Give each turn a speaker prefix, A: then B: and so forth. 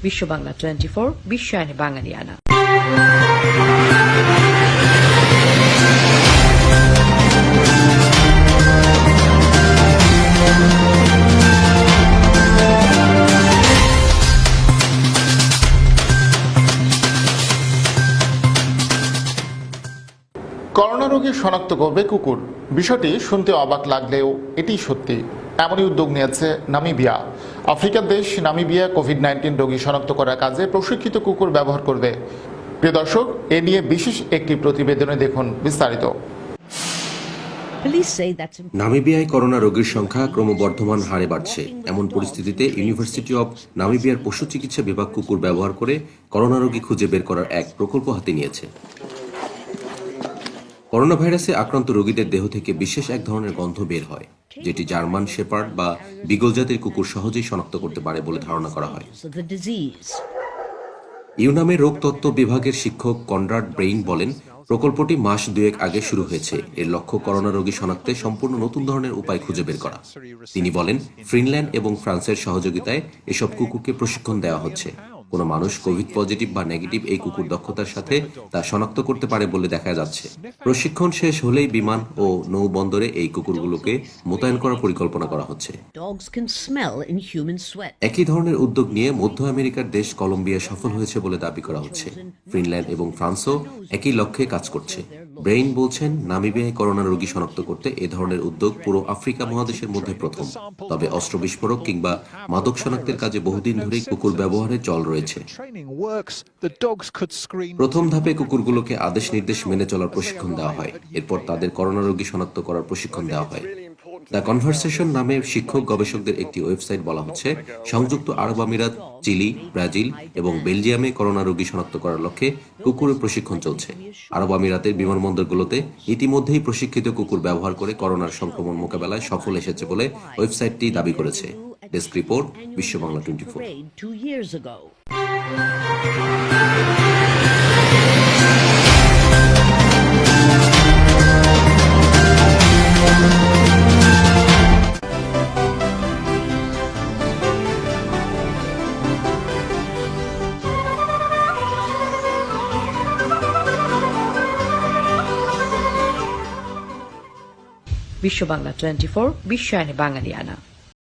A: বিশ্ব বাংলা 24 বিশ্বায়নে বাঙালিয়ানা।
B: করোনা রোগী শনাক্ত করবে কুকুর। বিষয়টি শুনতে অবাক লাগলেও এটি সত্যি। এমনই উদ্যোগ নিয়েছে নামিবিয়া। আফ্রিকার দেশ নামিবিয়া কোভিড-19 রোগী শনাক্ত করার কাজে প্রশিক্ষিত কুকুর ব্যবহার করবে। প্রিয় দর্শক, এ নিয়ে বিশেষ একটি প্রতিবেদনে দেখুন বিস্তারিত।
C: নামিবিয়ায় করোনা রোগীর সংখ্যা ক্রমবর্ধমান হারে বাড়ছে। এমন পরিস্থিতিতে ইউনিভার্সিটি অব নামিবিয়ার পশু চিকিৎসা বিভাগ কুকুর ব্যবহার করে করোনা রোগী খুঁজে বের করার এক প্রকল্প হাতে নিয়েছে। করোনা ভাইরাসে আক্রান্ত রোগীদের দেহ থেকে বিশেষ এক ধরনের গন্ধ বের হয়, যেটি জার্মান শেপার্ড বা বিগল জাতের কুকুর সহজেই শনাক্ত করতে পারে বলে ধারণা করা হয়। ইউনামের রোগতত্ত্ব বিভাগের শিক্ষক কনরাড ব্রেইন বলেন, প্রকল্পটি মাস দুয়েক আগে শুরু হয়েছে। এর লক্ষ্য করোনা রোগী শনাক্তে সম্পূর্ণ নতুন ধরনের উপায় খুঁজে বের করা। তিনি বলেন, ফিনল্যান্ড এবং ফ্রান্সের সহযোগিতায় এসব কুকুরকে প্রশিক্ষণ দেওয়া হচ্ছে। কোনো মানুষ কোভিড পজিটিভ বা নেগেটিভ এই কুকুর দক্ষতার সাথে তা শনাক্ত করতে পারে বলে দেখা যাচ্ছে। প্রশিক্ষণ শেষ হলেই বিমান ও নৌবন্দরে এই কুকুরগুলোকে মোতায়েন করার পরিকল্পনা করা হচ্ছে। একই ধরনের উদ্যোগ নিয়ে মধ্য আমেরিকার দেশ কলম্বিয়া সফল হয়েছে বলে দাবি করা হচ্ছে। ফিনল্যান্ড এবং ফ্রান্সও একই লক্ষ্যে কাজ করছে। ব্রেইন বলছেন, নামিবিয়ায় করোনা রোগী শনাক্ত করতে এ ধরনের উদ্যোগ পুরো আফ্রিকা মহাদেশের মধ্যে প্রথম। তবে অস্ত্র বিস্ফোরক কিংবা মাদক শনাক্তের কাজে বহুদিন ধরেই কুকুর ব্যবহারের চল রয়েছে। প্রথম ধাপে কুকুরগুলোকে আদেশ নির্দেশ মেনে চলার প্রশিক্ষণ দেওয়া হয়। এরপর তাদের করোনা রোগী শনাক্ত করার প্রশিক্ষণ দেওয়া হয়। দ্য কনভারসেশন নামে শিক্ষক গবেষকদের একটি ওয়েবসাইট বলা হচ্ছে, সংযুক্ত আরব আমিরাত, চিলি, ব্রাজিল এবং বেলজিয়ামে করোনা রোগী শনাক্ত করার লক্ষ্যে কুকুরের প্রশিক্ষণ চলছে। আরব আমিরাতের বিমানবন্দরগুলোতে ইতিমধ্যেই প্রশিক্ষিত কুকুর ব্যবহার করে করোনার সংক্রমণ মোকাবেলায় সফল এসেছে বলে ওয়েবসাইটটি দাবি করেছে। ডেস্ক রিপোর্ট, বিশ্ব বাংলা 24।
A: বিশ্ব বাংলা 24 বিশ্বায়নে বাঙালিয়ানা।